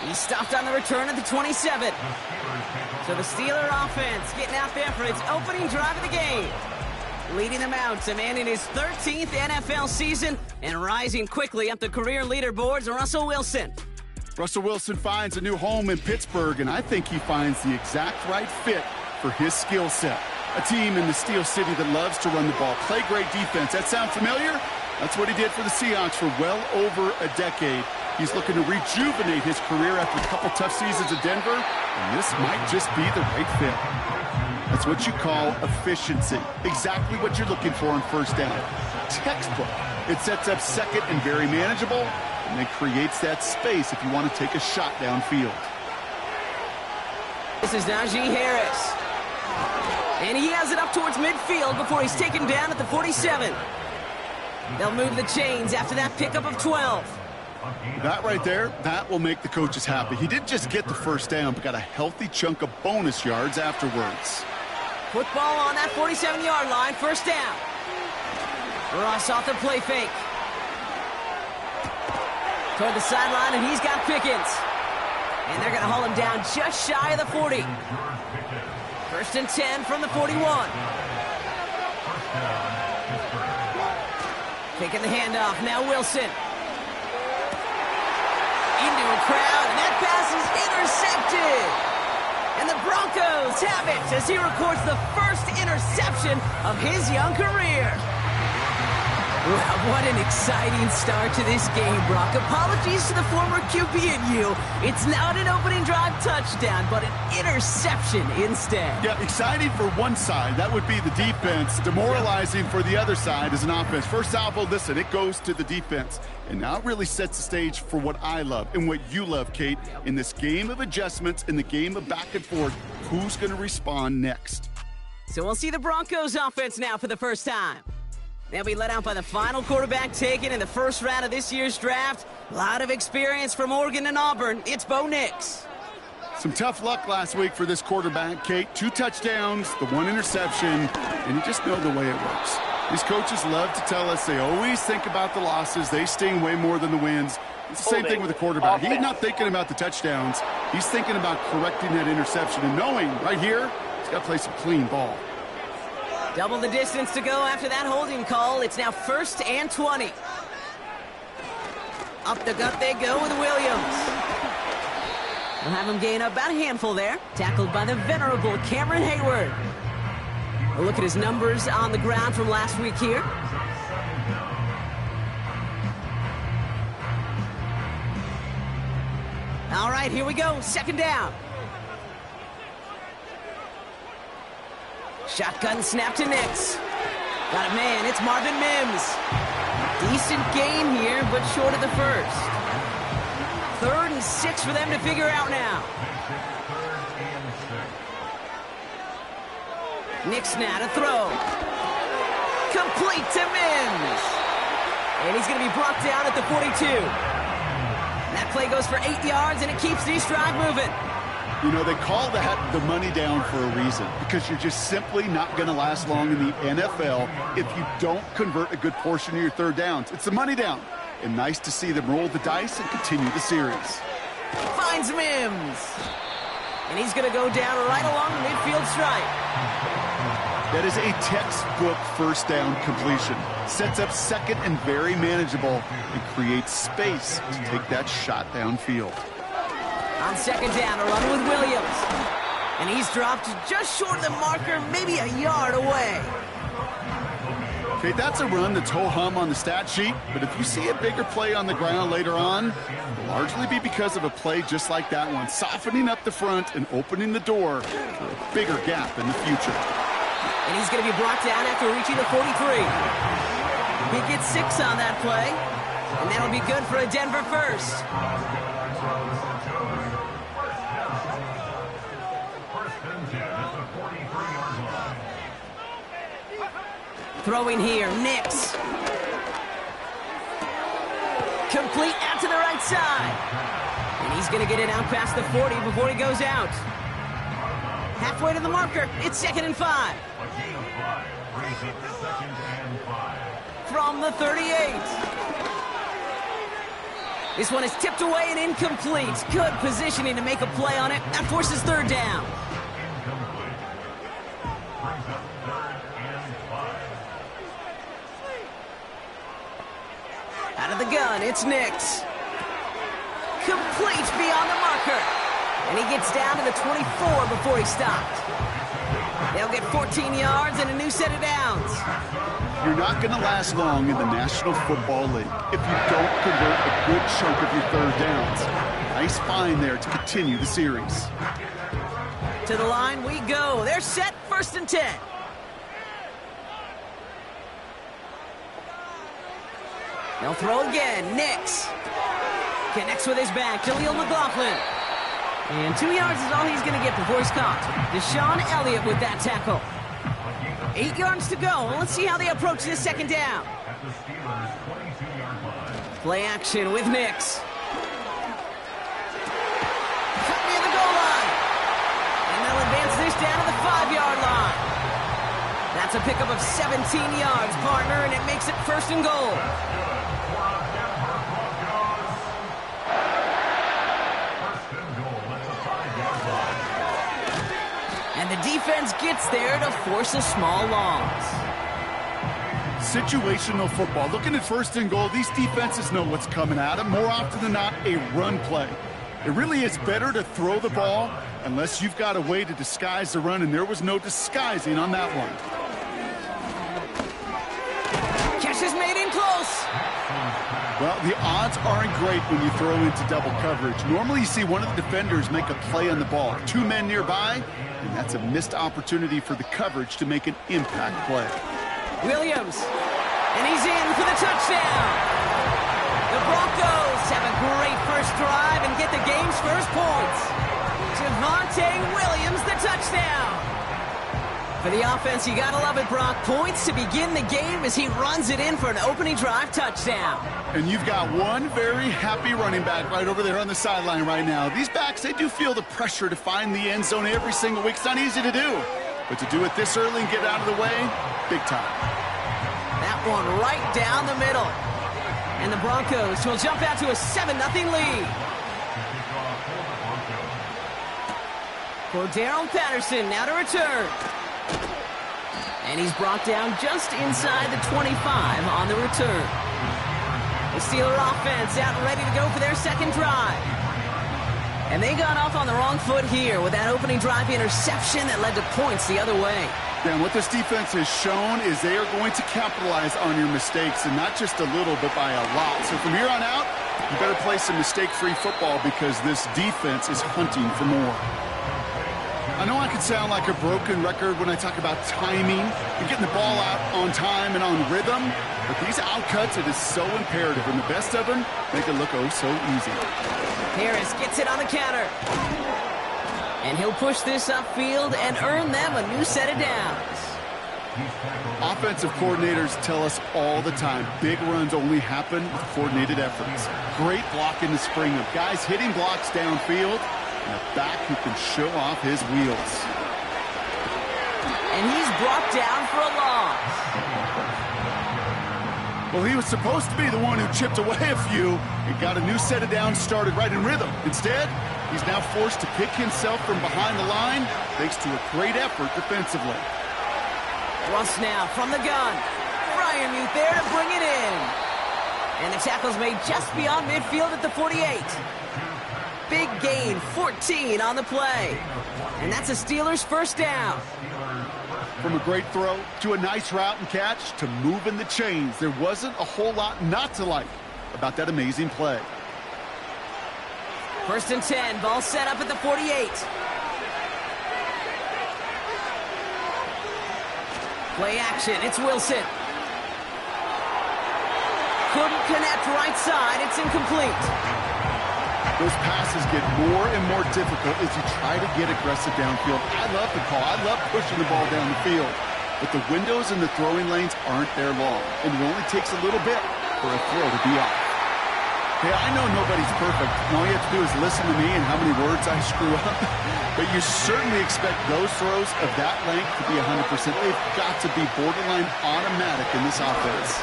He stopped on the return at the 27. So the Steeler offense getting out there for its opening drive of the game. Leading them out, a man in his 13th NFL season and rising quickly up the career leaderboards, Russell Wilson. Russell Wilson finds a new home in Pittsburgh, and I think he finds the exact right fit for his skill set. A team in the Steel City that loves to run the ball, play great defense. That sound familiar? That's what he did for the Seahawks for well over a decade. He's looking to rejuvenate his career after a couple tough seasons at Denver, and this might just be the right fit. That's what you call efficiency. Exactly what you're looking for on first down. Textbook. It sets up second and very manageable, and it creates that space if you want to take a shot downfield. This is Najee Harris. And he has it up towards midfield before he's taken down at the 47. They'll move the chains after that pickup of 12. That right there, that will make the coaches happy. He didn't just get the first down, but got a healthy chunk of bonus yards afterwards. Football on that 47-yard line, first down. Ross off the play fake. Toward the sideline, and he's got Pickens. And they're going to haul him down just shy of the 40. First and 10 from the 41. Taking the handoff, now Wilson. Into a crowd, and that pass is intercepted. And the Broncos have it as he records the first interception of his young career. Well, what an exciting start to this game, Brock. Apologies to the former QB and you. It's not an opening drive touchdown, but an interception instead. Yeah, exciting for one side. That would be the defense. Demoralizing for the other side as an offense. First salvo, listen, it goes to the defense. And now it really sets the stage for what I love and what you love, Kate. In this game of adjustments, in the game of back and forth, who's going to respond next? So we'll see the Broncos offense now for the first time. They'll be led out by the final quarterback taken in the first round of this year's draft. A lot of experience from Oregon and Auburn. It's Bo Nix. Some tough luck last week for this quarterback, Kate. 2 touchdowns, the 1 interception, and you just know the way it works. These coaches love to tell us they always think about the losses. They sting way more than the wins. It's the same thing with the quarterback. He's not thinking about the touchdowns. He's thinking about correcting that interception and knowing right here, he's got to play some clean ball. Double the distance to go after that holding call. It's now first and 20. Up the gut they go with Williams. We'll have him gain about a handful there. Tackled by the venerable Cameron Hayward. A look at his numbers on the ground from last week here. All right, here we go. Second down. Shotgun snap to Nix. Got a man, it's Marvin Mims. Decent game here, but short of the first. 3rd and 6 for them to figure out now. Nix now to throw. Complete to Mims. And he's going to be brought down at the 42. That play goes for 8 yards, and it keeps this drive moving. You know, they call that the money down for a reason, because you're just simply not going to last long in the NFL if you don't convert a good portion of your third downs. It's the money down. And nice to see them roll the dice and continue the series. Finds Mims. And he's going to go down right along the midfield stripe. That is a textbook first down completion. Sets up second and very manageable and creates space to take that shot downfield. On second down, a run with Williams. And he's dropped just short of the marker, maybe a yard away. Okay, that's a run that's ho-hum on the stat sheet, but if you see a bigger play on the ground later on, it'll largely be because of a play just like that one, softening up the front and opening the door for a bigger gap in the future. And he's going to be brought down after reaching the 43. He gets 6 on that play, and that'll be good for a Denver first. Throwing here, Nix. Complete out to the right side. And he's going to get it out past the 40 before he goes out. Halfway to the marker, it's 2nd and 5. From the 38. This one is tipped away and incomplete. Good positioning to make a play on it. That forces third down. Out of the gun, it's Nix. Complete beyond the marker. And he gets down to the 24 before he stopped. They'll get 14 yards and a new set of downs. You're not going to last long in the National Football League if you don't convert a good chunk of your third downs. Nice find there to continue the series. To the line we go. They're set, 1st and 10. They'll throw again. Nix connects with his back. Jaleel McLaughlin. And 2 yards is all he's going to get before he's caught. Deshaun Elliott with that tackle. 8 yards to go. Let's see how they approach this second down. Play action with Nix. Cut near the goal line. And they'll advance this down to the 5-yard line. That's a pickup of 17 yards, partner, and it makes it 1st and goal. And the defense gets there to force a small loss. Situational football. Looking at 1st and goal, these defenses know what's coming at them. More often than not, a run play. It really is better to throw the ball unless you've got a way to disguise the run, and there was no disguising on that one. Catch is made in close. Well, the odds aren't great when you throw into double coverage. Normally you see one of the defenders make a play on the ball. 2 men nearby, and that's a missed opportunity for the coverage to make an impact play. Williams, and he's in for the touchdown. The Broncos have a great first drive and get the game's first points. Javonte Williams, the touchdown. For the offense, you gotta love it, Brock. Points to begin the game as he runs it in for an opening drive touchdown. And you've got one very happy running back right over there on the sideline right now. These backs, they do feel the pressure to find the end zone every single week. It's not easy to do. But to do it this early and get out of the way, big time. That one right down the middle. And the Broncos will jump out to a 7-0 lead. Cordarrelle Patterson now to return. And he's brought down just inside the 25 on the return. The Steeler offense out and ready to go for their second drive. And they got off on the wrong foot here with that opening drive interception that led to points the other way. And what this defense has shown is they are going to capitalize on your mistakes, and not just a little, but by a lot. So from here on out, you better play some mistake-free football because this defense is hunting for more. I know I could sound like a broken record when I talk about timing and getting the ball out on time and on rhythm, but these outcuts, it is so imperative, and the best of them make it look oh so easy. Harris gets it on the counter. And he'll push this upfield and earn them a new set of downs. Offensive coordinators tell us all the time, big runs only happen with coordinated efforts. Great blocking to spring them. Guys hitting blocks downfield, and a back who can show off his wheels. And he's brought down for a loss. Well, he was supposed to be the one who chipped away a few and got a new set of downs started right in rhythm. Instead, he's now forced to pick himself from behind the line thanks to a great effort defensively. Russ now from the gun. Freiermuth there to bring it in. And the tackle's made just beyond midfield at the 48. Big gain, 14 on the play. And that's a Steelers first down. From a great throw to a nice route and catch to moving the chains, there wasn't a whole lot not to like about that amazing play. 1st and 10, ball set up at the 48. Play action, it's Wilson. Couldn't connect right side, it's incomplete. Those passes get more and more difficult as you try to get aggressive downfield. I love the call. I love pushing the ball down the field. But the windows in the throwing lanes aren't there long, and it only takes a little bit for a throw to be off. Hey, I know nobody's perfect, and all you have to do is listen to me and how many words I screw up. But you certainly expect those throws of that length to be 100%. They've got to be borderline automatic in this offense.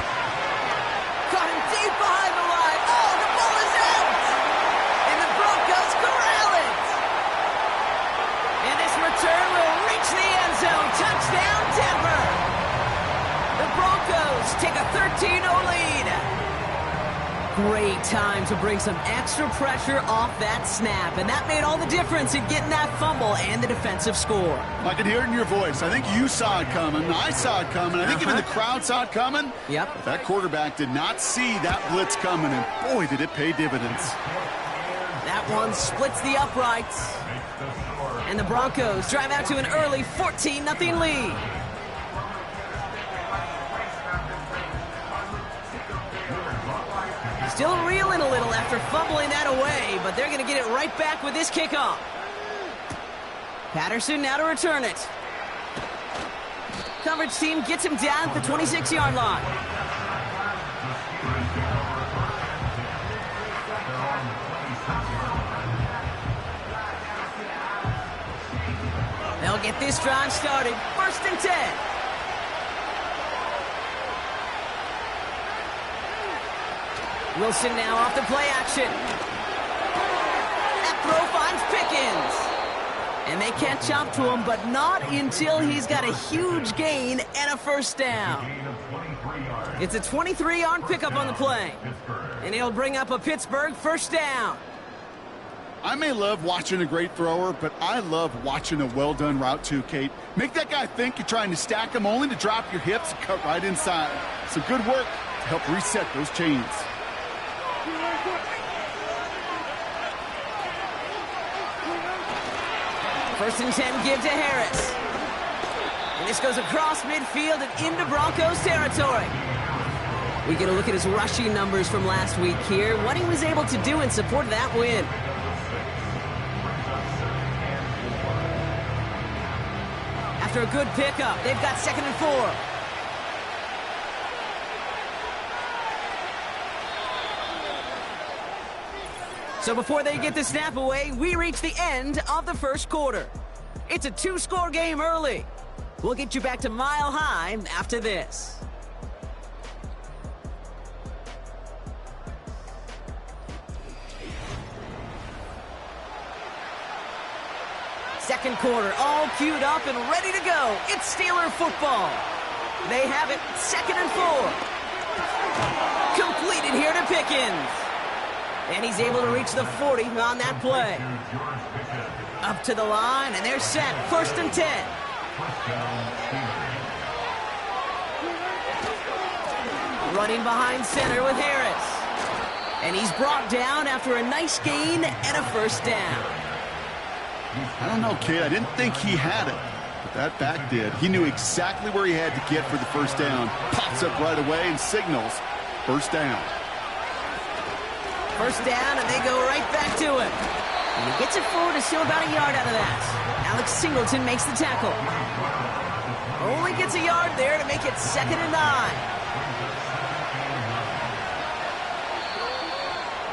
Caught him deep behind the line. Oh, the ball is out! 14-0 lead. Great time to bring some extra pressure off that snap, and that made all the difference in getting that fumble and the defensive score. I can hear it in your voice. I think you saw it coming. I saw it coming. I think even the crowd saw it coming. Yep. But that quarterback did not see that blitz coming, and boy, did it pay dividends. That one splits the uprights. And the Broncos drive out to an early 14-0 lead. Still reeling a little after fumbling that away, but they're going to get it right back with this kickoff. Patterson now to return it. Coverage team gets him down at the 26-yard line. They'll get this drive started. 1st and 10. Wilson now off the play action. That throw finds Pickens. And they catch up to him, but not until he's got a huge gain and a 1st down. It's a 23-yard pickup on the play. And he'll bring up a Pittsburgh 1st down. I may love watching a great thrower, but I love watching a well-done route too, Kate. Make that guy think you're trying to stack him only to drop your hips and cut right inside. Some good work to help reset those chains. 1st and 10 give to Harris. And this goes across midfield and into Broncos territory. We get a look at his rushing numbers from last week here, what he was able to do in support of that win. After a good pickup, they've got 2nd and 4. So before they get the snap away, we reach the end of the 1st quarter. It's a 2-score game early. We'll get you back to Mile High after this. Second quarter, all queued up and ready to go. It's Steeler football. They have it 2nd and 4. Completed here to Pickens. And he's able to reach the 40 on that play. Up to the line, and they're set. 1st and 10. Running behind center with Harris. And he's brought down after a nice gain and a 1st down. I don't know, kid. I didn't think he had it, but that back did. He knew exactly where he had to get for the 1st down. Pops up right away and signals 1st down. 1st down, and they go right back to him. And he gets it forward to still about a yard out of that. Alex Singleton makes the tackle. Only gets a yard there to make it 2nd and 9.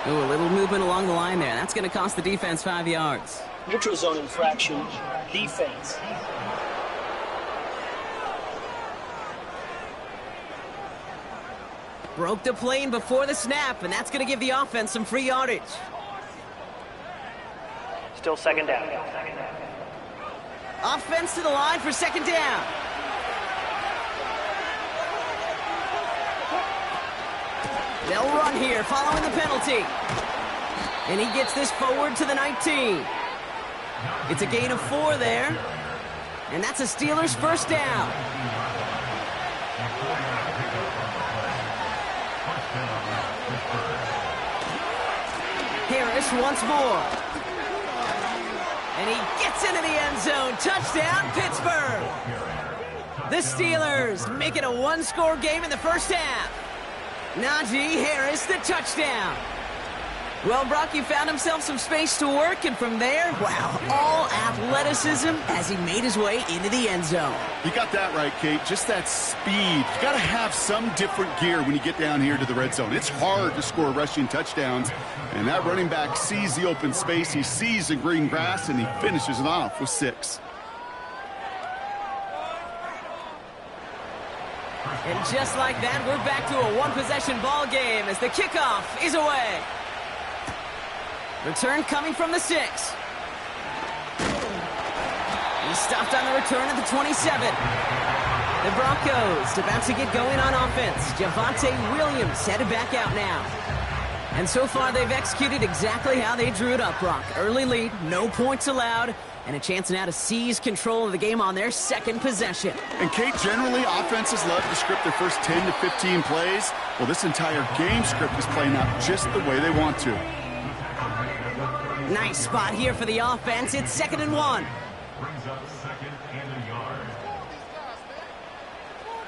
Ooh, a little movement along the line there. That's going to cost the defense 5 yards. Neutral zone infraction, defense. Broke the plane before the snap, and that's going to give the offense some free yardage. Still 2nd down. Offense to the line for 2nd down. They'll run here following the penalty. And he gets this forward to the 19. It's a gain of 4 there. And that's a Steelers 1st down. Harris once more. And he gets into the end zone. Touchdown, Pittsburgh. The Steelers make it a 1-score game in the 1st half. Najee Harris, the touchdown. Well, Brock, you found himself some space to work, and from there, wow, all athleticism as he made his way into the end zone. You got that right, Kate. Just that speed. You got to have some different gear when you get down here to the red zone. It's hard to score rushing touchdowns, and that running back sees the open space, he sees the green grass, and he finishes it off with 6. And just like that, we're back to a one-possession ball game as the kickoff is away. Return coming from the 6. He stopped on the return at the 27. The Broncos about to get going on offense. Javonte Williams headed back out now. And so far, they've executed exactly how they drew it up, Brock. Early lead, no points allowed, and a chance now to seize control of the game on their second possession. And Kate, generally, offenses love to script their first 10 to 15 plays. Well, this entire game script is playing out just the way they want to. Nice spot here for the offense. It's 2nd and 1.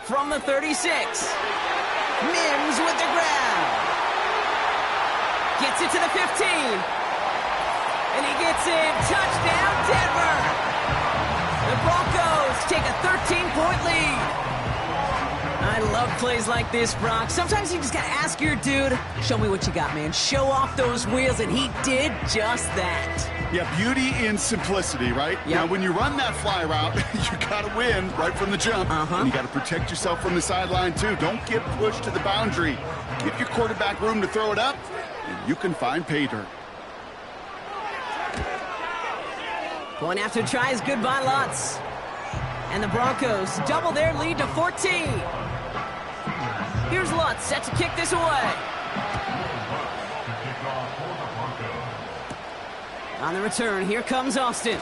From the 36. Mims with the grab. Gets it to the 15. And he gets it. Touchdown, Denver. The Broncos take a 13-point lead. I love plays like this, Brock. Sometimes you just got to ask your dude, show me what you got, man. Show off those wheels, and he did just that. Yeah, beauty in simplicity, right? Yep. Now, when you run that fly route, you got to win right from the jump. And you got to protect yourself from the sideline, too. Don't get pushed to the boundary. Give your quarterback room to throw it up, and you can find pay dirt. Point after try is good by Lutz. And the Broncos double their lead to 14. Here's Lutz set to kick this away. On the return, here comes Austin.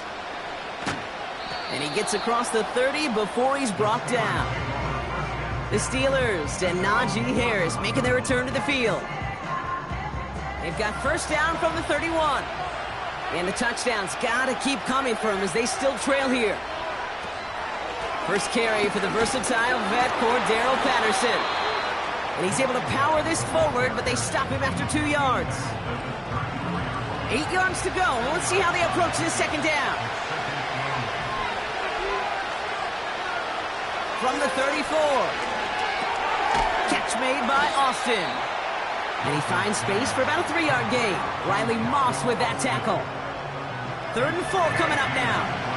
And he gets across the 30 before he's brought down. The Steelers and Najee Harris making their return to the field. They've got first down from the 31. And the touchdown's got to keep coming for them as they still trail here. First carry for the versatile vet Cordarrelle Patterson. And he's able to power this forward, but they stop him after 2 yards. 8 yards to go. Let's see how they approach this second down. From the 34. Catch made by Austin. And he finds space for about a 3-yard gain. Riley Moss with that tackle. 3rd and 4 coming up now.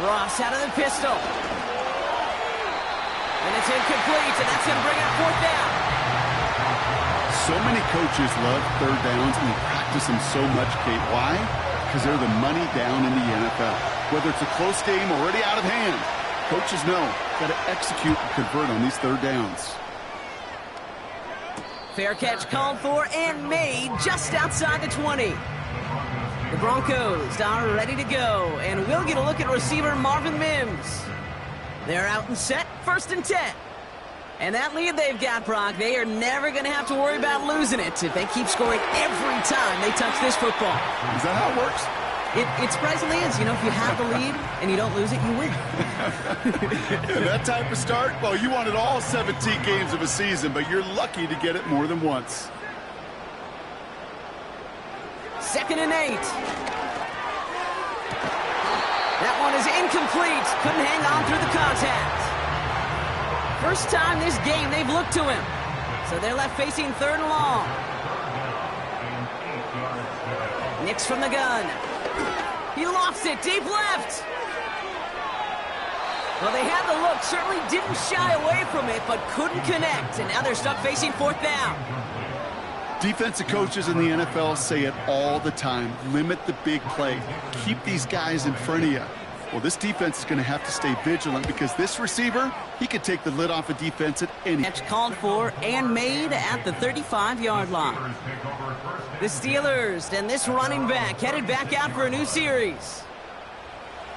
Ross out of the pistol. And it's incomplete, and that's going to bring up 4th down. So many coaches love 3rd downs, and they practice them so much, Kate. Why? Because they're the money down in the NFL. Whether it's a close game or already out of hand, coaches know got to execute and convert on these 3rd downs. Fair catch called for and made just outside the 20. The Broncos are ready to go, and we'll get a look at receiver Marvin Mims. They're out and set, 1st and 10. And that lead they've got, Brock, they are never going to have to worry about losing it if they keep scoring every time they touch this football. Is that how it works? It surprisingly is. You know, if you have the lead and you don't lose it, you win. And that type of start, well, you wanted all 17 games of a season, but you're lucky to get it more than once. 2nd and 8. That one is incomplete. Couldn't hang on through the contact. First time this game they've looked to him. So they're left facing 3rd and long. Nix from the gun. He lofts it deep left. Well, they had the look. Certainly didn't shy away from it, but couldn't connect. And now they're stuck facing 4th down. Defensive coaches in the NFL say it all the time. Limit the big play. Keep these guys in front of you. Well, this defense is going to have to stay vigilant because this receiver, he could take the lid off a defense at any. Catch called for and made at the 35-yard line. The Steelers and this running back headed back out for a new series.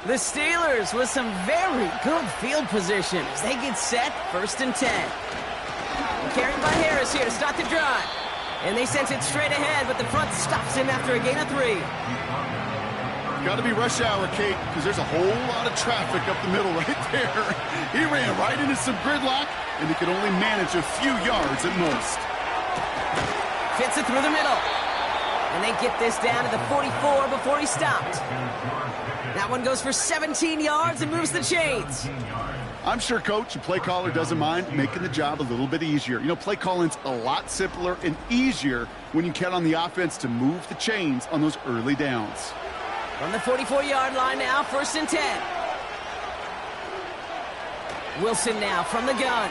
The Steelers with some very good field position as they get set, 1st and 10. Carried by Harris here to start the drive. And they sent it straight ahead, but the front stops him after a gain of 3. Got to be rush hour, Kate, because there's a whole lot of traffic up the middle right there. He ran right into some gridlock, and he could only manage a few yards at most. Fits it through the middle. And they get this down to the 44 before he stopped. That one goes for 17 yards and moves the chains. I'm sure Coach, the play caller, doesn't mind making the job a little bit easier. You know, play calling's a lot simpler and easier when you count on the offense to move the chains on those early downs. From the 44-yard line now, 1st and 10. Wilson now from the gun.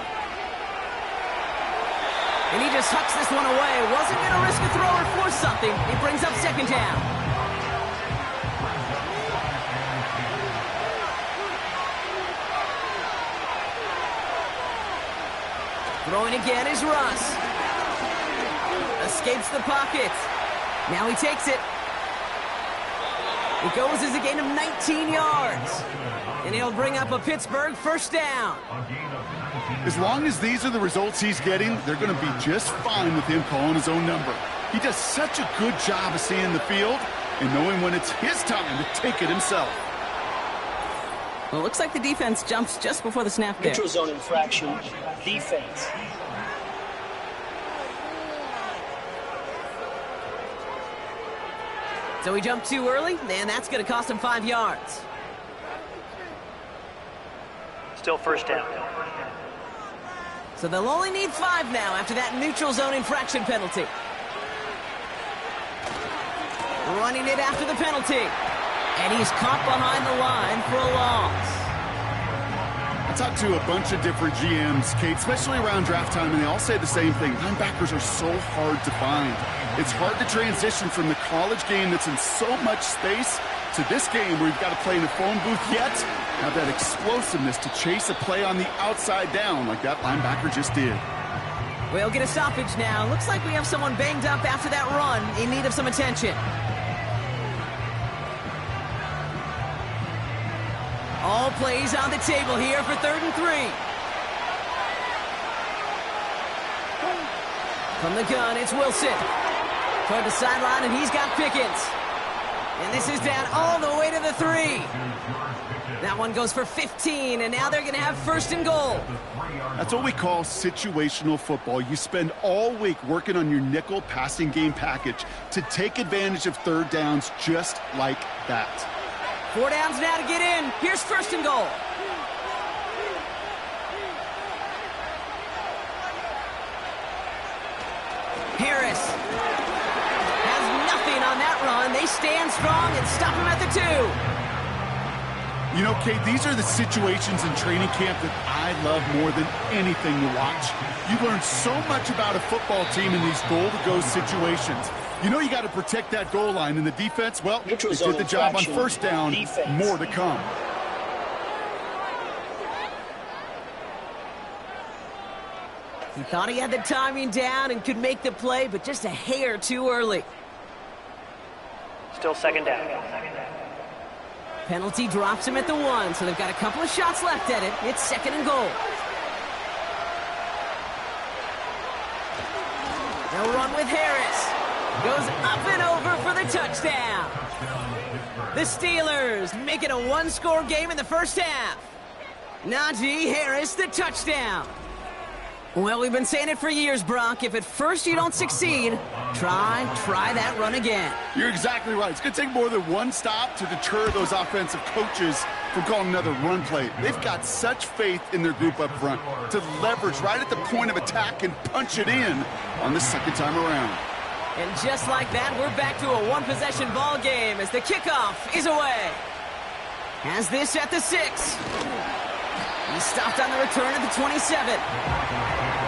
And he just hucks this one away. Wasn't going to risk a throw or force something. He brings up 2nd down. Throwing again is Russ. Escapes the pocket. Now he takes it. It goes as a gain of 19 yards. And he'll bring up a Pittsburgh first down. As long as these are the results he's getting, they're going to be just fine with him calling his own number. He does such a good job of seeing the field and knowing when it's his time to take it himself. Well, it looks like the defense jumps just before the snap there. Neutral zone infraction, defense. So he jumped too early, and that's going to cost him 5 yards. Still first down. So they'll only need 5 now after that neutral zone infraction penalty. Running it after the penalty. And he's caught behind the line for a loss. I talked to a bunch of different GMs, Kate, especially around draft time, and they all say the same thing. Linebackers are so hard to find. It's hard to transition from the college game that's in so much space to this game where you've got to play in a phone booth, yet have that explosiveness to chase a play on the outside down like that linebacker just did. We'll get a stoppage now. Looks like we have someone banged up after that run in need of some attention. All plays on the table here for 3rd and 3. From the gun, it's Wilson. Toward the sideline, and he's got Pickens. And this is down all the way to the 3. That one goes for 15, and now they're going to have 1st and goal. That's what we call situational football. You spend all week working on your nickel passing game package to take advantage of 3rd downs just like that. 4 downs now to get in. Here's 1st and goal. Harris has nothing on that run. They stand strong and stop him at the 2. You know, Kate, these are the situations in training camp that I love more than anything to watch. You learn so much about a football team in these goal-to-go situations. You know you got to protect that goal line, and the defense, well, they did the job on 1st down. Defense. More to come. He thought he had the timing down and could make the play, but just a hair too early. Still 2nd down. Penalty drops him at the 1, so they've got a couple of shots left at it. It's 2nd and goal. They'll run with Harris. Goes up and over for the touchdown. The Steelers make it a 1-score game in the first half. Najee Harris, the touchdown. Well, we've been saying it for years, Brock. If at first you don't succeed, try that run again. You're exactly right. It's going to take more than one stop to deter those offensive coaches from calling another run play. They've got such faith in their group up front to leverage right at the point of attack and punch it in on the 2nd time around. And just like that, we're back to a 1-possession ball game as the kickoff is away. Has this at the 6. He stopped on the return at the 27.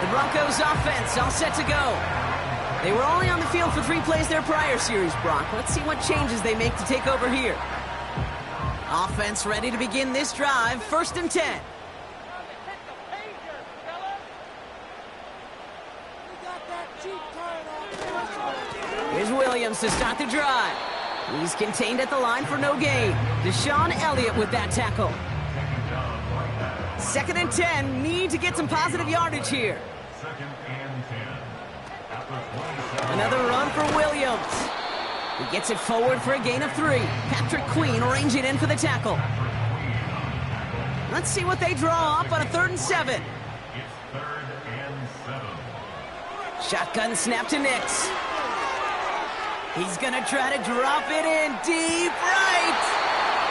The Broncos offense all set to go. They were only on the field for 3 plays their prior series, Brock. Let's see what changes they make to take over here. Offense ready to begin this drive. 1st and 10. Here's Williams to start the drive. He's contained at the line for no gain. Deshaun Elliott with that tackle. 2nd and 10. Need to get some positive yardage here. Another run for Williams. He gets it forward for a gain of 3. Patrick Queen ranging in for the tackle. Let's see what they draw up on a 3rd and 7. Shotgun snap to Nix. He's going to try to drop it in deep right.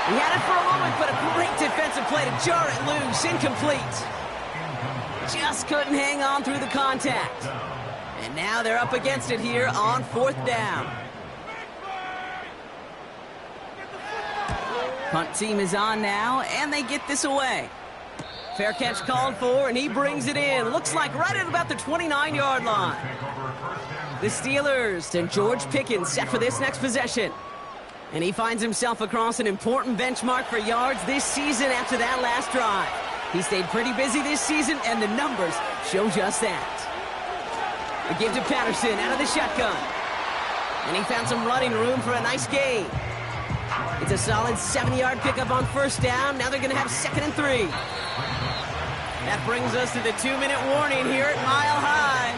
He had it for a moment, but a great defensive play to jar it loose. Incomplete. Just couldn't hang on through the contact. And now they're up against it here on 4th down. Punt team is on now, and they get this away. Fair catch called for, and he brings it in. Looks like right at about the 29-yard line. The Steelers and George Pickens set for this next possession. And he finds himself across an important benchmark for yards this season after that last drive. He stayed pretty busy this season, and the numbers show just that. The give to Patterson out of the shotgun. And he found some running room for a nice gain. It's a solid 70-yard pickup on first down. Now they're going to have 2nd and 3. That brings us to the 2-minute warning here at Mile High.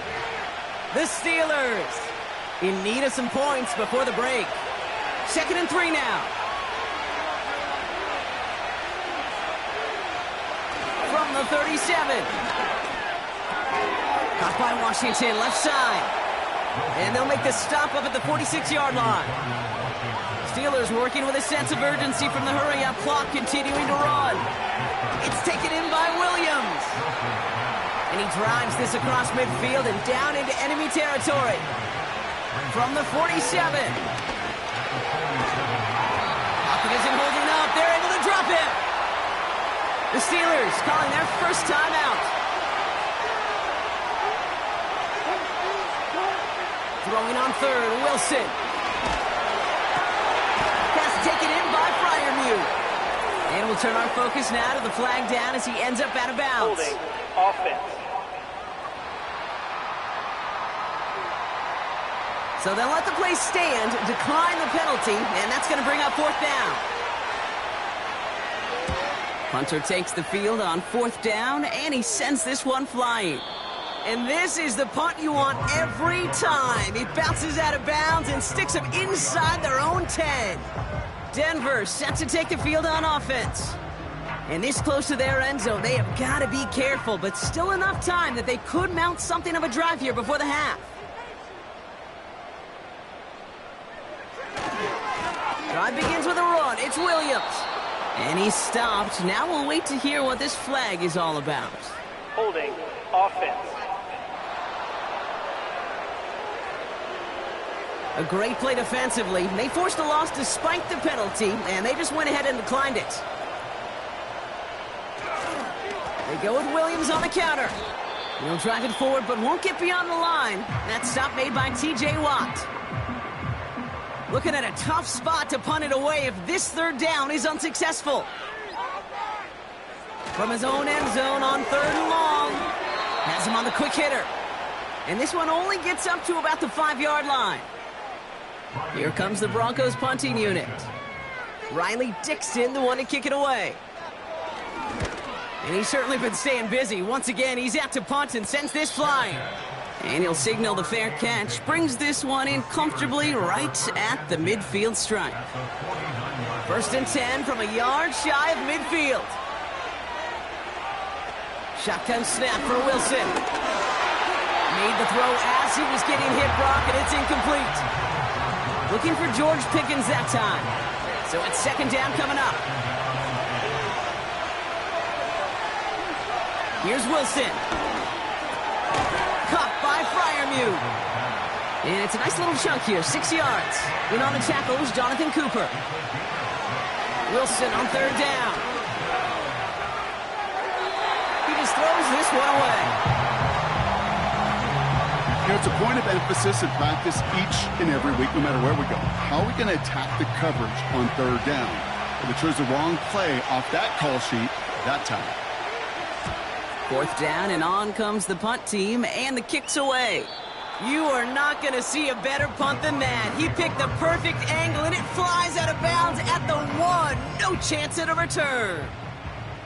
The Steelers in need of some points before the break. 2nd and 3 now. From the 37. Caught by Washington, left side. And they'll make the stop up at the 46-yard line. Steelers working with a sense of urgency from the hurry-up clock, continuing to run. It's taken in by Williams. And he drives this across midfield and down into enemy territory. From the 47. Pocket isn't holding up. They're able to drop him. The Steelers calling their first timeout. Throwing on third, Wilson. Pass taken in by Freiermuth. And we'll turn our focus now to the flag down as he ends up out of bounds. Holding offense. So they'll let the play stand, decline the penalty, and that's going to bring up 4th down. Punter takes the field on 4th down, and he sends this one flying. And this is the punt you want every time. It bounces out of bounds and sticks them inside their own 10. Denver set to take the field on offense. And this close to their end zone, they have got to be careful, but still enough time that they could mount something of a drive here before the half. Drive begins with a run. It's Williams. And he's stopped. Now we'll wait to hear what this flag is all about. Holding offense. A great play defensively. They forced a loss despite the penalty, and they just went ahead and declined it. They go with Williams on the counter. He'll drive it forward, but won't get beyond the line. That stop made by T.J. Watt. Looking at a tough spot to punt it away if this 3rd down is unsuccessful. From his own end zone on 3rd and long. Has him on the quick hitter. And this one only gets up to about the 5-yard line. Here comes the Broncos punting unit. Riley Dixon, the one to kick it away. And he's certainly been staying busy. Once again, he's out to punt and sends this flying. And he'll signal the fair catch. Brings this one in comfortably right at the midfield stripe. 1st and 10 from a yard shy of midfield. Shotgun snap for Wilson. Made the throw as he was getting hit, Brock, and it's incomplete. Looking for George Pickens that time. So it's 2nd down coming up. Here's Wilson. Caught by Freiermuth. And it's a nice little chunk here, 6 yards. In on the tackle is Jonathan Cooper. Wilson on 3rd down. He just throws this one away. You know, it's a point of emphasis in practice each and every week, no matter where we go. How are we going to attack the coverage on 3rd down? Well, they chose the wrong play off that call sheet that time. 4th down, and on comes the punt team, and the kick's away. You are not going to see a better punt than that. He picked the perfect angle, and it flies out of bounds at the 1. No chance at a return.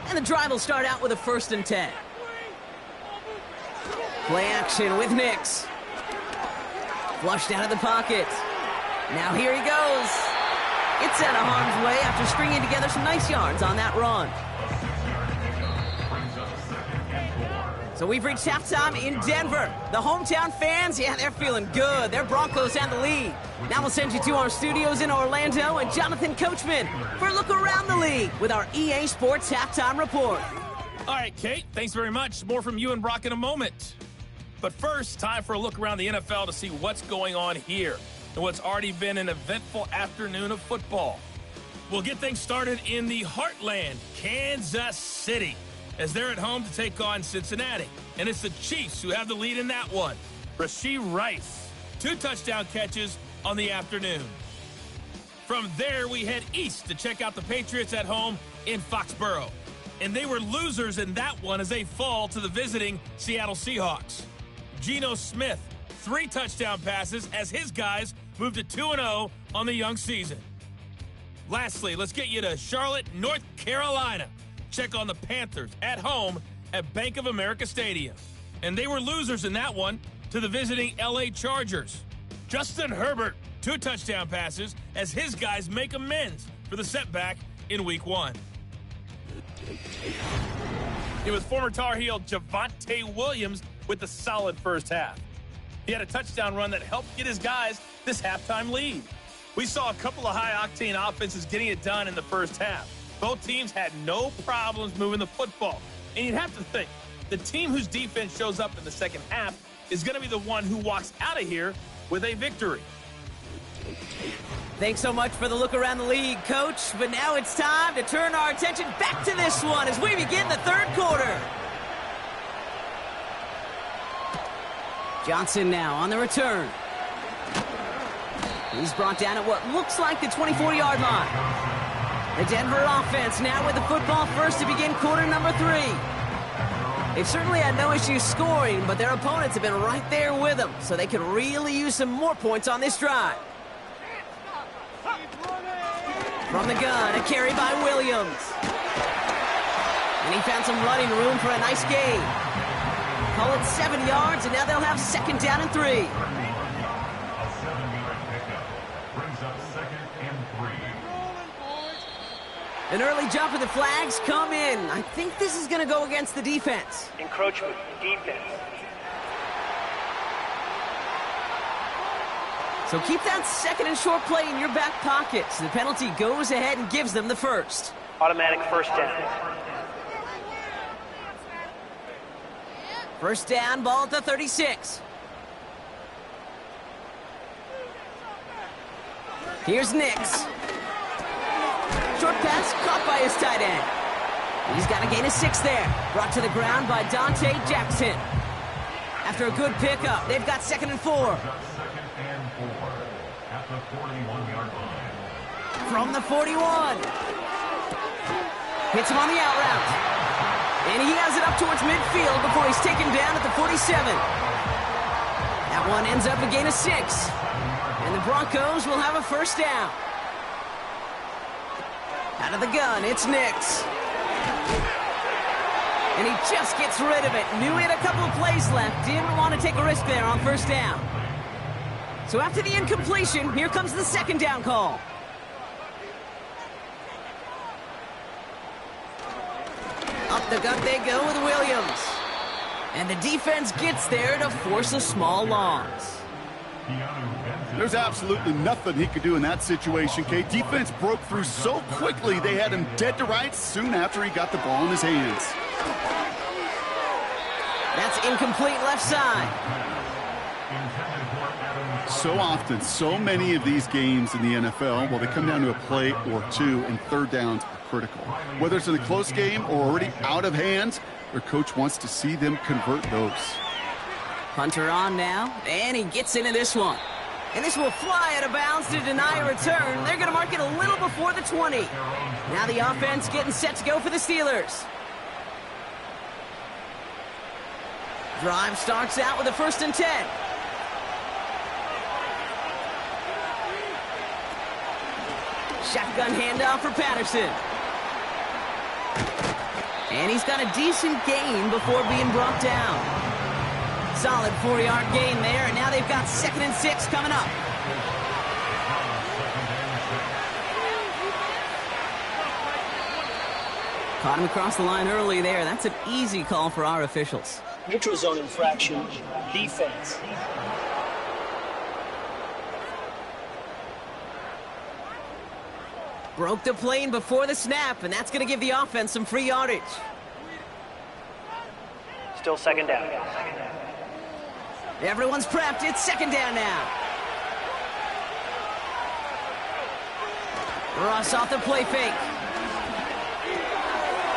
And the drive will start out with a 1st and 10. Play action with Nix. Flushed out of the pocket. Now here he goes. It's out of harm's way after stringing together some nice yards on that run. So we've reached halftime in Denver. The hometown fans, yeah, they're feeling good. Their Broncos have the lead. Now we'll send you to our studios in Orlando and Jonathan Coachman for a look around the league with our EA Sports Halftime Report. All right, Kate, thanks very much. More from you and Brock in a moment. But first, time for a look around the NFL to see what's going on here and what's already been an eventful afternoon of football. We'll get things started in the heartland, Kansas City, as they're at home to take on Cincinnati. And it's the Chiefs who have the lead in that one. Rashee Rice, 2 touchdown catches on the afternoon. From there, we head east to check out the Patriots at home in Foxborough. And they were losers in that one as they fall to the visiting Seattle Seahawks. Geno Smith, 3 touchdown passes as his guys move to 2-0 on the young season. Lastly, let's get you to Charlotte, North Carolina. Check on the Panthers at home at Bank of America Stadium. And they were losers in that one to the visiting LA Chargers. Justin Herbert, 2 touchdown passes as his guys make amends for the setback in Week 1. It was former Tar Heel Javonte Williams with the solid first half. He had a touchdown run that helped get his guys this halftime lead. We saw a couple of high-octane offenses getting it done in the first half. Both teams had no problems moving the football. And you'd have to think, the team whose defense shows up in the second half is going to be the one who walks out of here with a victory. Thanks so much for the look around the league, Coach. But now it's time to turn our attention back to this one as we begin the third quarter. Johnson now on the return. He's brought down at what looks like the 24-yard line. The Denver offense now with the football first to begin quarter number 3. They've certainly had no issues scoring, but their opponents have been right there with them, so they could really use some more points on this drive. From the gun, a carry by Williams. And he found some running room for a nice gain. Call it 7 yards, and now they'll have 2nd down and 3. A 7-yard pickup brings up 2nd and 3. An early jump and the flags come in. I think this is going to go against the defense. Encroachment, defense. So keep that 2nd and short play in your back pocket. So the penalty goes ahead and gives them the first. Automatic first down. First down, ball at the 36. Here's Nix. Short pass caught by his tight end. He's got a gain of 6 there. Brought to the ground by Dante Jackson. After a good pickup, they've got 2nd and 4. At the 41-yard line. From the 41. Hits him on the out route. And he has it up towards midfield before he's taken down at the 47. That one ends up a gain of 6. And the Broncos will have a first down. Out of the gun, it's Nix. And he just gets rid of it. Knew he had a couple of plays left. Didn't want to take a risk there on first down. So after the incompletion, here comes the 2nd down call. Up the gut they go with Williams. And the defense gets there to force a small loss. There's absolutely nothing he could do in that situation, Kate. Defense broke through so quickly they had him dead to rights soon after he got the ball in his hands. That's incomplete left side. So often, so many of these games in the NFL, well, they come down to a play or two, and third downs are critical. Whether it's in a close game or already out of hand, their coach wants to see them convert those. Hunter on now, and he gets into this one. And this will fly out of bounds to deny a return. They're going to mark it a little before the 20. Now the offense getting set to go for the Steelers. Drive starts out with a 1st and 10. Shotgun handoff for Patterson. And he's got a decent gain before being brought down. Solid 4-yard gain there, and now they've got 2nd and 6 coming up. Caught him across the line early there. That's an easy call for our officials. Neutral zone infraction, defense. Broke the plane before the snap, and that's going to give the offense some free yardage. Still 2nd down. Everyone's prepped. It's 2nd down now. Ross off the play fake.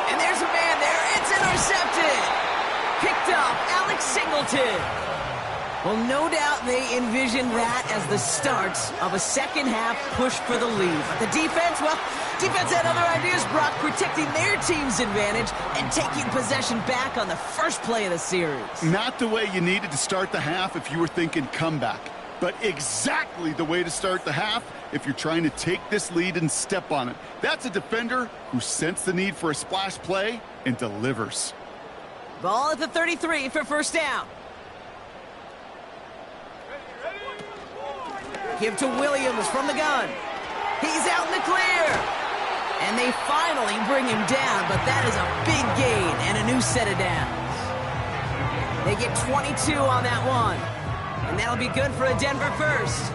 And there's a man there. It's intercepted. Picked up Alex Singleton. Well, no doubt they envisioned that as the start of a second-half push for the lead. But the defense, well, defense had other ideas, Brock, protecting their team's advantage and taking possession back on the first play of the series. Not the way you needed to start the half if you were thinking comeback, but exactly the way to start the half if you're trying to take this lead and step on it. That's a defender who sensed the need for a splash play and delivers. Ball at the 33 for first down. Give to Williams from the gun. He's out in the clear. And they finally bring him down, but that is a big gain and a new set of downs. They get 22 on that one. And that'll be good for a Denver first.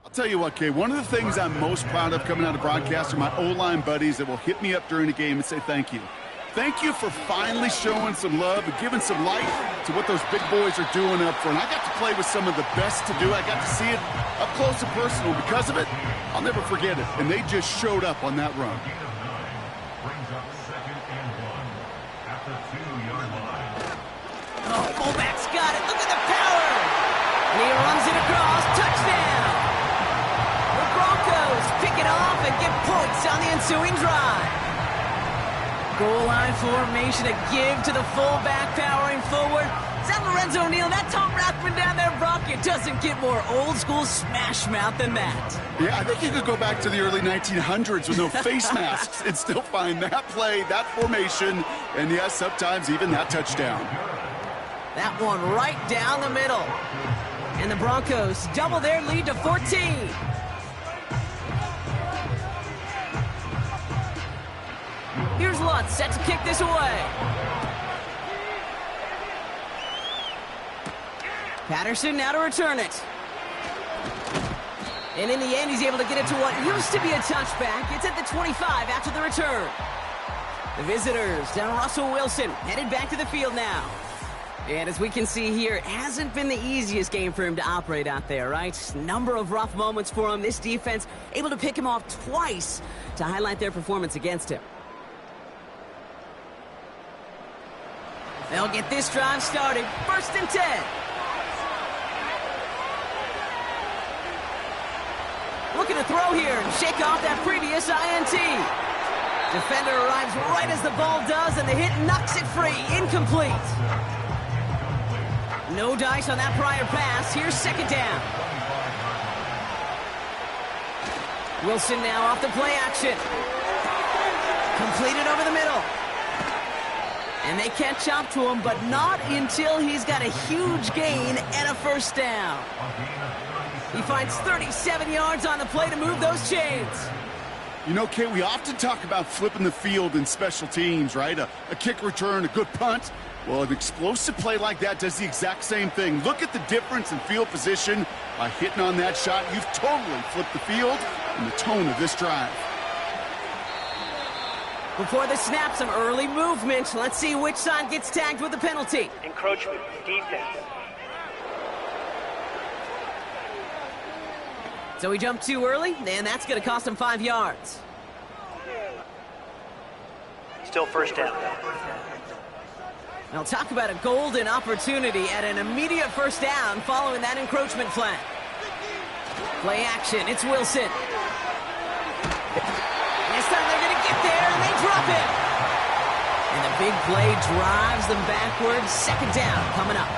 I'll tell you what, Kay, one of the things I'm most proud of coming out of broadcast are my O-line buddies that will hit me up during the game and say thank you. Thank you for finally showing some love and giving some light to what those big boys are doing up front. I got to play with some of the best to do. I got to see it up close and personal. Because of it, I'll never forget it. And they just showed up on that run. Brings up second and 1 at the 2-yard line. Oh, fullback's got it. Look at the power. And he runs it across. Touchdown. The Broncos pick it off and get points on the ensuing drive. Goal line formation, a give to the fullback powering forward. Is that Lorenzo Neal? That Tom Rathman down there, Brock? It doesn't get more old school smash mouth than that. Yeah, I think you could go back to the early 1900s with no face masks and still find that play, that formation, and yes, sometimes even that touchdown. That one right down the middle. And the Broncos double their lead to 14. Here's Lutz set to kick this away. Patterson now to return it. And in the end, he's able to get it to what used to be a touchback. It's at the 25 after the return. The visitors, down Russell Wilson, headed back to the field now. And as we can see here, it hasn't been the easiest game for him to operate out there, right? Number of rough moments for him. This defense able to pick him off twice to highlight their performance against him. They'll get this drive started. 1st and 10. Looking to throw here and shake off that previous INT. Defender arrives right as the ball does, and the hit knocks it free. Incomplete. No dice on that prior pass. Here's 2nd down. Wilson now off the play action. Completed over the middle. And they catch up to him, but not until he's got a huge gain and a 1st down. He finds 37 yards on the play to move those chains. You know, Kate, we often talk about flipping the field in special teams, right? A kick return, a good punt. Well, an explosive play like that does the exact same thing. Look at the difference in field position. By hitting on that shot, you've totally flipped the field and the tone of this drive. Before the snap, some early movement. Let's see which side gets tagged with the penalty. Encroachment, defense. So he jumped too early, and that's going to cost him 5 yards. Still 1st down. Now talk about a golden opportunity at an immediate 1st down following that encroachment flag. Play action, it's Wilson. This time they're going to get there, and they drop it. And the big play drives them backwards. 2nd down coming up.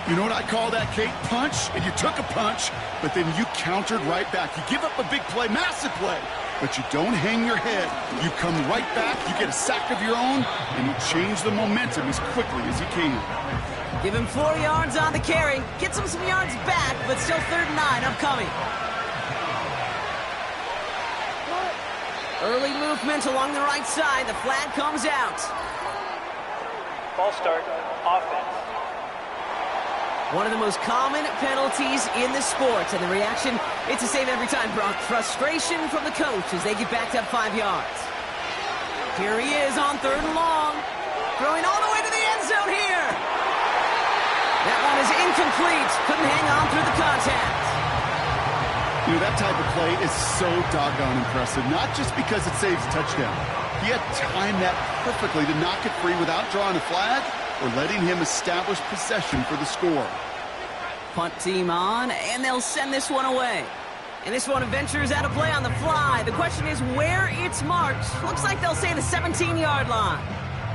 You know what I call that, Kate? Punch, and you took a punch, but then you countered right back. You give up a big play, massive play, but you don't hang your head. You come right back, you get a sack of your own, and you change the momentum as quickly as you can. Give him 4 yards on the carry. Gets him some yards back, but still 3rd and 9 upcoming. Early movement along the right side. The flag comes out. Ball start, offense. One of the most common penalties in the sport, and the reaction, it's the same every time, Brock. Frustration from the coach as they get backed up 5 yards. Here he is on 3rd and long, throwing all the way to the end zone here. That one is incomplete. Couldn't hang on through the contact. You know, that type of play is so doggone impressive, not just because it saves a touchdown. He had timed that perfectly to knock it free without drawing a flag or letting him establish possession for the score. Punt team on, and they'll send this one away. And this one ventures out of play on the fly. The question is where it's marked. Looks like they'll say the 17-yard line.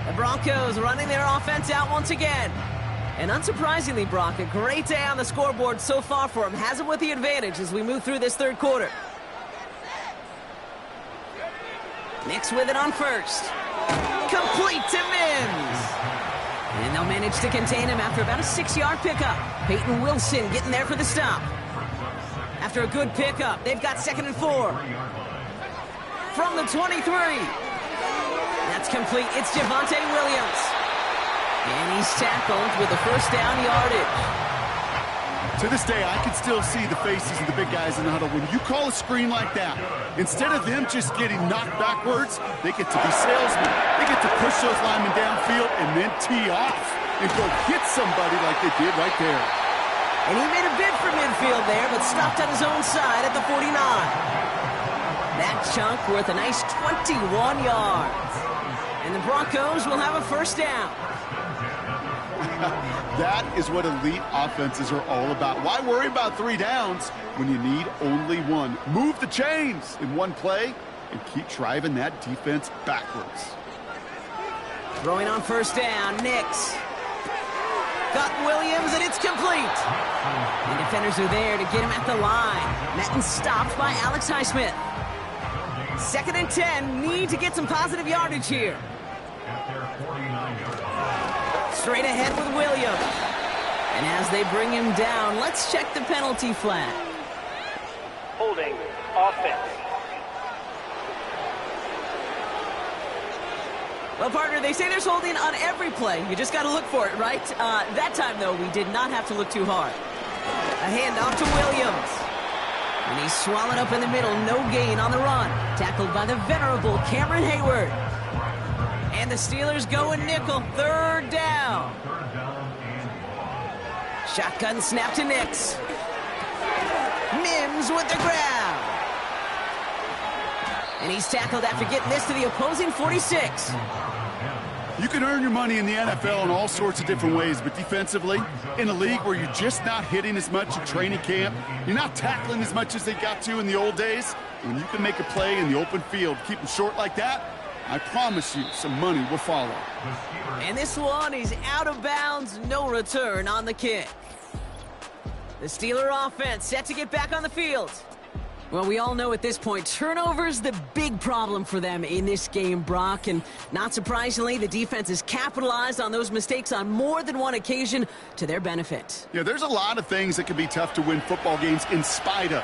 The Broncos running their offense out once again. And unsurprisingly, Brock, a great day on the scoreboard so far for him. Has him with the advantage as we move through this 3rd quarter. Nix with it on 1st. Complete to Mims. And they'll manage to contain him after about a 6-yard pickup. Peyton Wilson getting there for the stop. After a good pickup, they've got 2nd and 4. From the 23. That's complete. It's Javonte Williams. And he's tackled with the 1st down yardage. To this day, I can still see the faces of the big guys in the huddle. When you call a screen like that, instead of them just getting knocked backwards, they get to be salesmen. They get to push those linemen downfield and then tee off and go hit somebody like they did right there. And he made a bid for midfield there, but stopped on his own side at the 49. That chunk worth a nice 21 yards. And the Broncos will have a 1st down. That is what elite offenses are all about. Why worry about 3 downs when you need only 1? Move the chains in one play and keep driving that defense backwards. Throwing on 1st down, Nix. Got Williams, and it's complete. And defenders are there to get him at the line. Metton stopped by Alex Highsmith. 2nd and 10, need to get some positive yardage here. Straight ahead with Williams. And as they bring him down, let's check the penalty flag. Holding offense. Well, partner, they say there's holding on every play. You just got to look for it, right? That time, though, we did not have to look too hard. A handoff to Williams. And he's swallowed up in the middle. No gain on the run. Tackled by the venerable Cameron Hayward. And the Steelers go in nickel. Third down. Shotgun snap to Nix. Mims with the grab. And he's tackled after getting this to the opposing 46. You can earn your money in the NFL in all sorts of different ways, but defensively, in a league where you're just not hitting as much in training camp, you're not tackling as much as they got to in the old days, when you can make a play in the open field, keep them short like that, I promise you some money will follow. And this one is out of bounds, no return on the kick. The Steeler offense set to get back on the field. Well, we all know at this point, turnovers the big problem for them in this game, Brock. And not surprisingly, the defense has capitalized on those mistakes on more than one occasion to their benefit. Yeah, there's a lot of things that can be tough to win football games in spite of,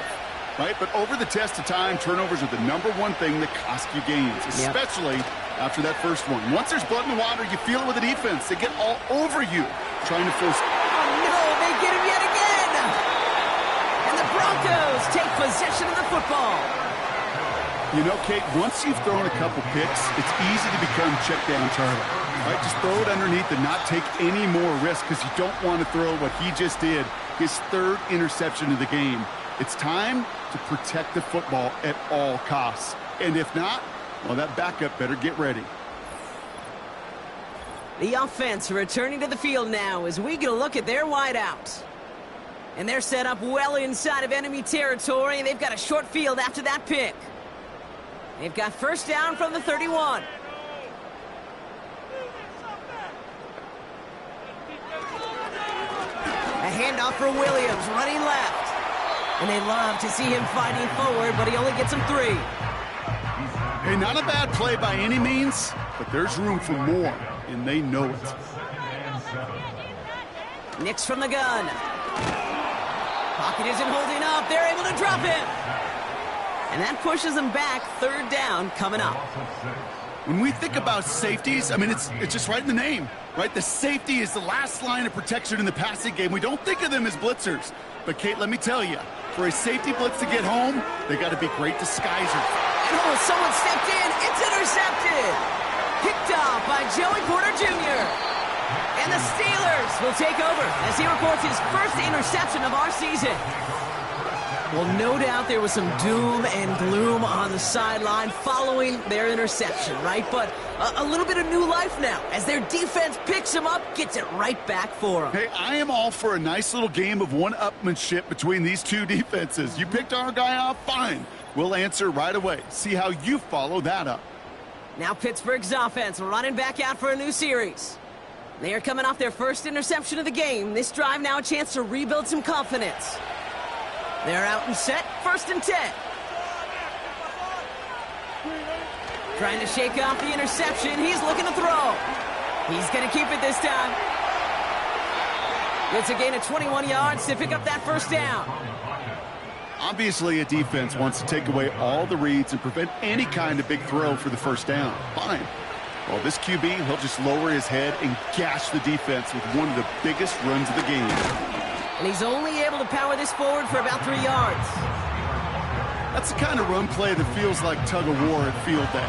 right? But over the test of time, turnovers are the #1 thing that cost you games, especially after that first one. Once there's blood in the water, you feel it with the defense. They get all over you trying to force... Oh, no, they get him yet again! And the Broncos take possession of the football. You know, Kate, once you've thrown a couple picks, it's easy to become check down Charlie. Right? Just throw it underneath and not take any more risk because you don't want to throw what he just did, his 3rd interception of the game. It's time to protect the football at all costs. And if not, well, that backup better get ready. The offense returning to the field now as we get a look at their wideout. And they're set up well inside of enemy territory. They've got a short field after that pick. They've got first down from the 31. A handoff for Williams, running left. And they love to see him fighting forward, but he only gets him 3. Hey, not a bad play by any means, but there's room for more, and they know it. Nix from the gun. Pocket isn't holding up. They're able to drop him. And that pushes them back. 3rd down coming up. When we think about safeties, I mean, it's just right in the name, right? The safety is the last line of protection in the passing game. We don't think of them as blitzers. But, Kate, let me tell you, for a safety blitz to get home, they got to be great disguisers. Oh, someone stepped in. It's intercepted. Picked off by Joey Porter Jr. And the Steelers will take over as he records his first interception of our season. Well, no doubt there was some doom and gloom on the sideline following their interception, right? But a little bit of new life now as their defense picks him up, gets it right back for them. Hey, I am all for a nice little game of one-upmanship between these two defenses. You picked our guy off, fine. We'll answer right away. See how you follow that up. Now Pittsburgh's offense running back out for a new series. They are coming off their first interception of the game. This drive now a chance to rebuild some confidence. They're out and set, 1st and 10. Trying to shake off the interception. He's looking to throw. He's going to keep it this time. It's a gain of 21 yards to pick up that first down. Obviously, a defense wants to take away all the reads and prevent any kind of big throw for the first down. Fine. Well, this QB, he'll just lower his head and gash the defense with one of the biggest runs of the game. And he's only able to power this forward for about 3 yards. That's the kind of run play that feels like tug-of-war at field day.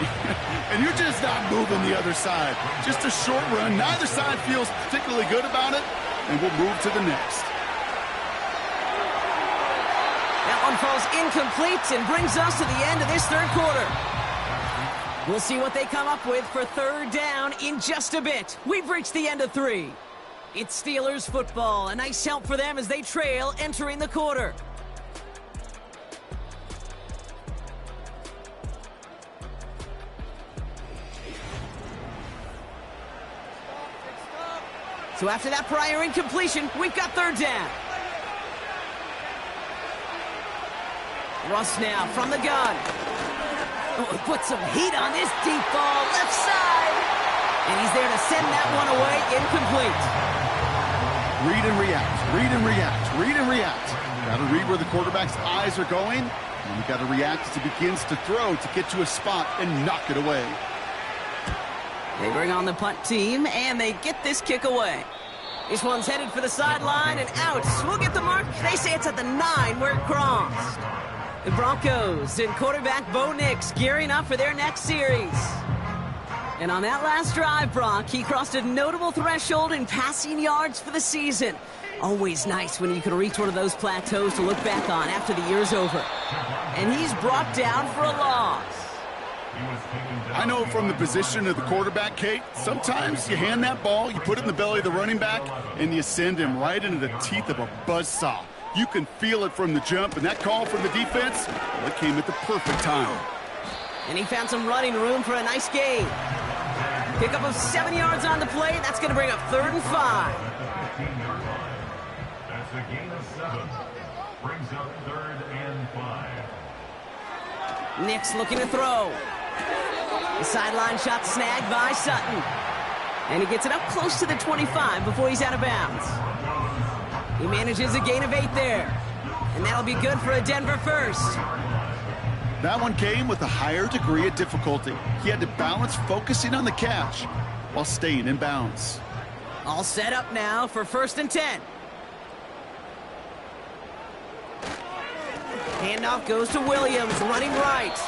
And you're just not moving the other side. Just a short run. Neither side feels particularly good about it, and we'll move to the next. That one falls incomplete and brings us to the end of this 3rd quarter. We'll see what they come up with for 3rd down in just a bit. We've reached the end of 3. It's Steelers football. A nice help for them as they trail entering the quarter. So after that prior incompletion, we've got 3rd down. Russ now from the gun. Oh, he put some heat on this deep ball, left side. And he's there to send that one away, incomplete. Read and react, read and react, read and react. Got to read where the quarterback's eyes are going, and you got to react as he begins to throw to get to a spot and knock it away. They bring on the punt team, and they get this kick away. This one's headed for the sideline and out. We'll get the mark. They say it's at the 9 where it crossed. The Broncos and quarterback Bo Nix gearing up for their next series. And on that last drive, Brock, he crossed a notable threshold in passing yards for the season. Always nice when you can reach one of those plateaus to look back on after the year's over. And he's brought down for a loss. I know from the position of the quarterback, Kate, sometimes you hand that ball, you put it in the belly of the running back, and you send him right into the teeth of a buzzsaw. You can feel it from the jump, and that call from the defense, well, it came at the perfect time. And he found some running room for a nice gain. Pickup of 7 yards on the play. That's going to bring up 3rd and 5. That's a gain of 7. Brings up 3rd and 5. Nix looking to throw. The sideline shot snagged by Sutton. And he gets it up close to the 25 before he's out of bounds. He manages a gain of 8 there. And that'll be good for a Denver first. That one came with a higher degree of difficulty. He had to balance focusing on the catch while staying in bounds. All set up now for 1st and 10. Handoff goes to Williams, running right.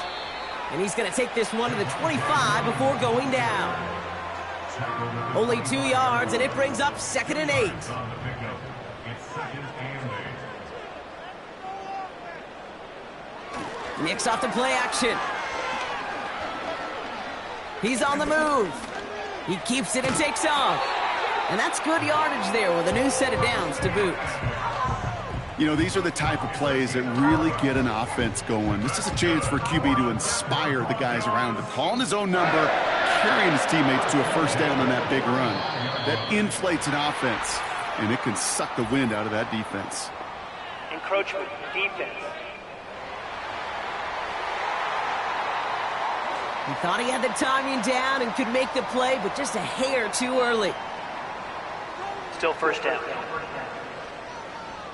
And he's going to take this one to the 25 before going down. Only 2 yards, and it brings up 2nd and 8. It's 2nd and 8. Nix off the play action. He's on the move. He keeps it and takes off. And that's good yardage there with a new set of downs to boot. You know, these are the type of plays that really get an offense going. This is a chance for QB to inspire the guys around him. Calling his own number, carrying his teammates to a first down on that big run. That inflates an offense, and it can suck the wind out of that defense. Encroachment, defense. He thought he had the timing down and could make the play, but just a hair too early. Still 1st down.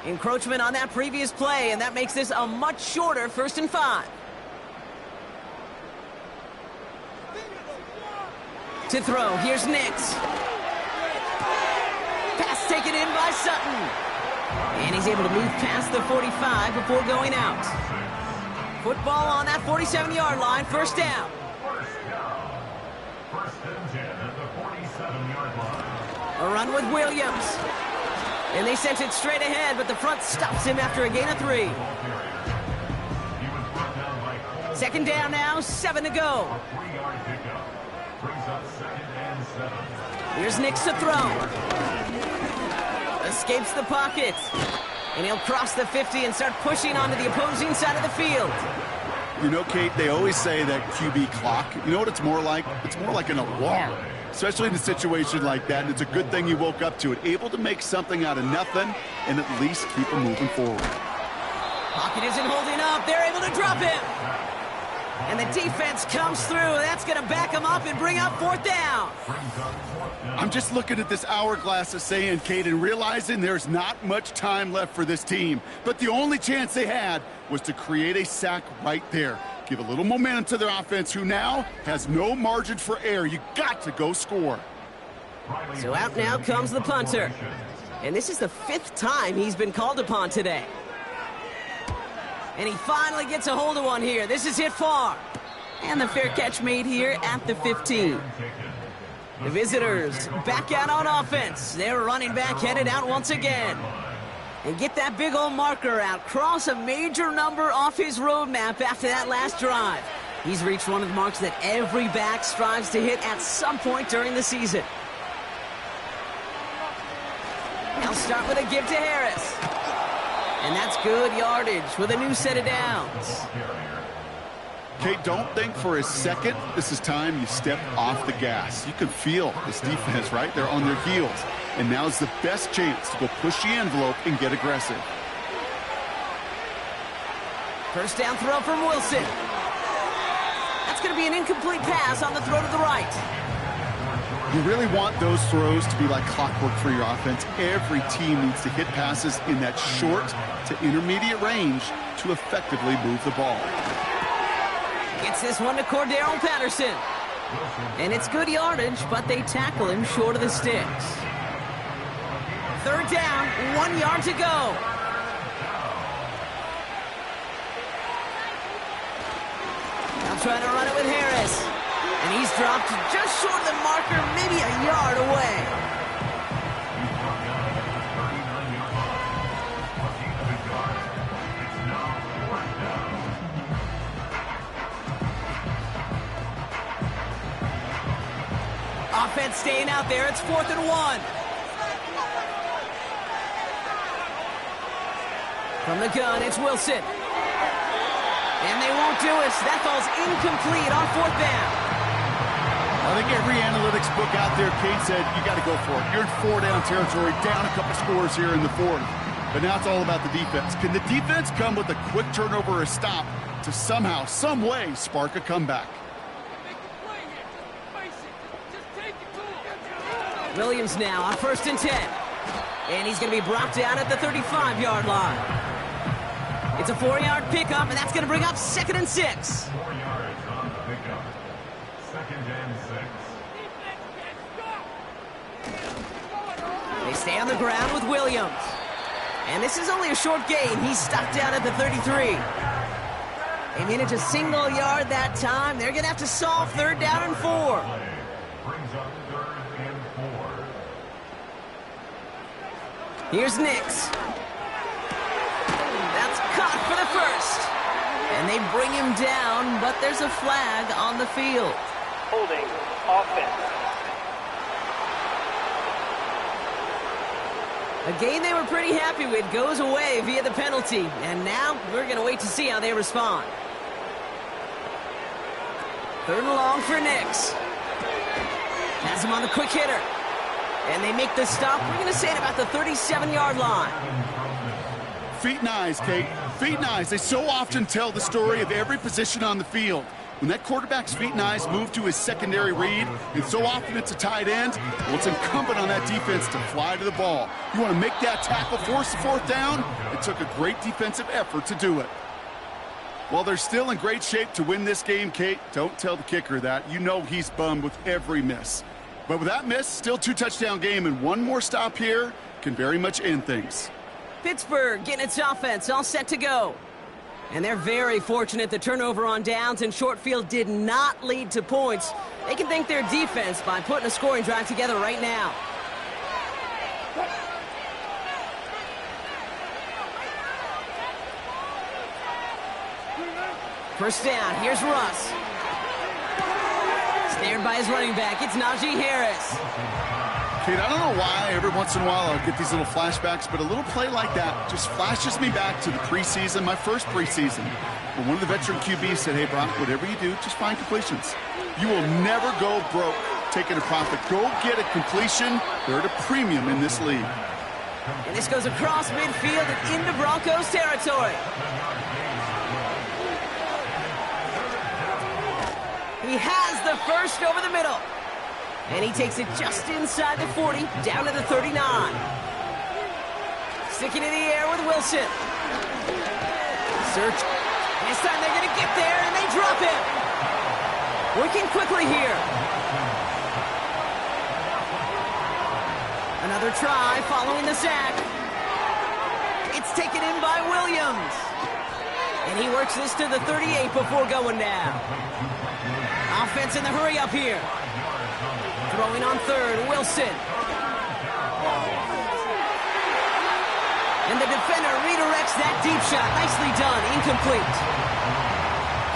Encroachment on that previous play, and that makes this a much shorter 1st and 5. To throw, here's Nix. Pass taken in by Sutton. And he's able to move past the 45 before going out. Football on that 47-yard line, 1st down. 1st and 10 at the 47-yard line. A run with Williams. And they sent it straight ahead, but the front stops him after a gain of 3. 2nd down now, 7 to go. 3-yard pickup. Brings up 2nd and 7. Here's Nix to throw. Escapes the pocket. And he'll cross the 50 and start pushing onto the opposing side of the field. You know, Kate, they always say that QB clock, you know what it's more like? It's more like an alarm, especially in a situation like that. And it's a good thing you woke up to it, able to make something out of nothing and at least keep them moving forward. Pocket isn't holding up. They're able to drop him. And the defense comes through. That's going to back him up and bring up 4th down. I'm just looking at this hourglass of saying, Kate, and realizing there's not much time left for this team. But the only chance they had was to create a sack right there. Give a little momentum to their offense, who now has no margin for error. You got to go score. So out now comes the punter. And this is the 5th time he's been called upon today. And he finally gets a hold of one here. This is hit far. And the fair catch made here at the 15. The visitors back out on offense. Their running back headed out once again. And get that big old marker out. Cross a major number off his roadmap after that last drive. He's reached one of the marks that every back strives to hit at some point during the season. Now start with a give to Harris. And that's good yardage with a new set of downs. Kate, don't think for a second this is time you step off the gas. You can feel this defense, right? They're on their heels. And now's the best chance to go push the envelope and get aggressive. 1st down throw from Wilson. That's going to be an incomplete pass on the throw to the right. You really want those throws to be like clockwork for your offense. Every team needs to hit passes in that short to intermediate range to effectively move the ball. Gets this one to Cordero Patterson. And it's good yardage, but they tackle him short of the sticks. Third down, 1 yard to go. Now trying to run it with Harris. And he's dropped just short of the marker, maybe a yard away. Offense staying out there. It's 4th and 1. From the gun, it's Wilson. And they won't do it. That ball's incomplete on 4th down. I think every analytics book out there, Kate, said you got to go for it. You're in 4-down territory, down a couple scores here in the 4th. But now it's all about the defense. Can the defense come with a quick turnover or a stop to somehow, some way, spark a comeback? Williams now on 1st and 10. And he's going to be brought down at the 35-yard line. It's a 4-yard pickup, and that's going to bring up 2nd and 6. 4 yards on the pickup. 2nd and 6. They stay on the ground with Williams. And this is only a short gain. He's stuck down at the 33. They manage a single yard that time. They're going to have to solve 3rd down and 4. Brings up 3rd and 4. Here's Nix. That's caught for the first. And they bring him down, but there's a flag on the field. Holding offense. A game they were pretty happy with goes away via the penalty. And now we're going to wait to see how they respond. 3rd and long for Nix. Has him on the quick hitter. And they make the stop. We're going to say it about the 37-yard line. Feet and eyes, Kate. Feet and eyes. They so often tell the story of every position on the field. When that quarterback's feet and eyes move to his secondary read, and so often it's a tight end, well, it's incumbent on that defense to fly to the ball. You want to make that tackle, force the 4th down? It took a great defensive effort to do it. While they're still in great shape to win this game, Kate, don't tell the kicker that. You know he's bummed with every miss. But with that miss, still 2-touchdown game, and one more stop here can very much end things. Pittsburgh getting its offense all set to go. And they're very fortunate the turnover on downs and short field did not lead to points. They can thank their defense by putting a scoring drive together right now. First down, here's Russ. Snared by his running back, it's Najee Harris. Kate, I don't know why every once in a while I'll get these little flashbacks, but a little play like that just flashes me back to the preseason, my first preseason. When one of the veteran QBs said, hey, Brock, whatever you do, just find completions. You will never go broke taking a profit. Go get a completion. They're at a premium in this league. And this goes across midfield and into Broncos territory. He has the first over the middle. And he takes it just inside the 40, down to the 39. Sticking in the air with Wilson. Search. This time they're going to get there, and they drop him. Working quickly here. Another try following the sack. It's taken in by Williams. And he works this to the 38 before going down. Offense in the hurry up here. Throwing on 3rd, Wilson. And the defender redirects that deep shot. Nicely done, incomplete.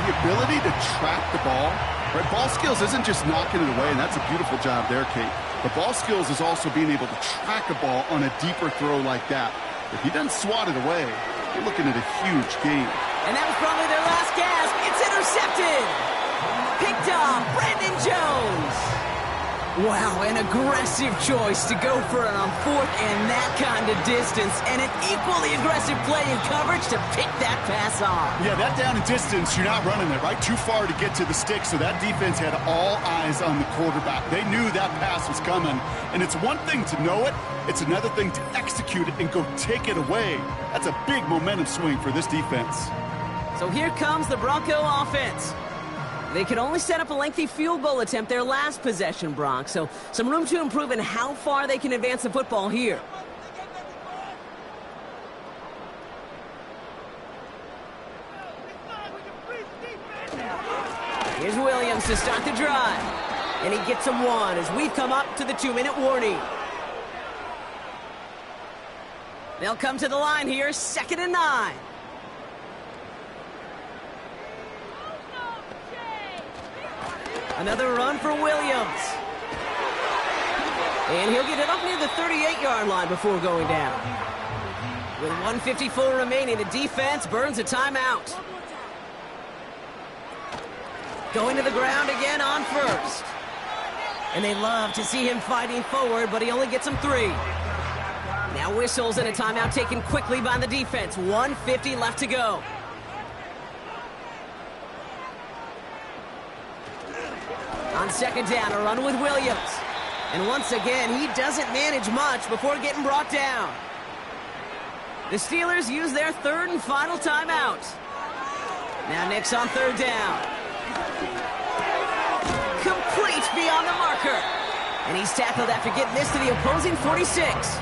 The ability to track the ball, right? Ball skills isn't just knocking it away, and that's a beautiful job there, Kate. But ball skills is also being able to track a ball on a deeper throw like that. If he doesn't swat it away, you're looking at a huge gain. And that was probably their last gasp. It's intercepted. Picked off, Brandon Jones. Wow, an aggressive choice to go for it on fourth and that kind of distance, and an equally aggressive play in coverage to pick that pass off. Yeah, that down and distance, you're not running it, right? Too far to get to the stick, so that defense had all eyes on the quarterback. They knew that pass was coming, and it's one thing to know it, it's another thing to execute it and go take it away. That's a big momentum swing for this defense. So here comes the Bronco offense. They could only set up a lengthy field goal attempt their last possession, Bronx, so some room to improve in how far they can advance the football here. Here's Williams to start the drive, and he gets him one as we've come up to the 2-minute warning. They'll come to the line here, 2nd and 9. Another run for Williams. And he'll get it up near the 38-yard line before going down. With 1:54 remaining, the defense burns a timeout. Going to the ground again on first. And they love to see him fighting forward, but he only gets them 3. Now whistles and a timeout taken quickly by the defense. 1:50 left to go. On 2nd down, a run with Williams. And once again, he doesn't manage much before getting brought down. The Steelers use their 3rd and final timeout. Now Nick's on 3rd down. Complete beyond the marker. And he's tackled after getting this to the opposing 46.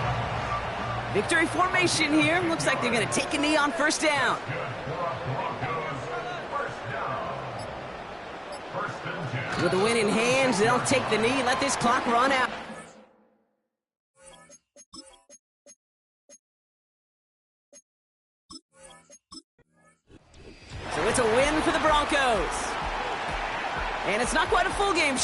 Victory formation here. Looks like they're going to take a knee on 1st down. With the win in hands, they'll take the knee and let this clock run out. So it's a win for the Broncos. And it's not quite a full game.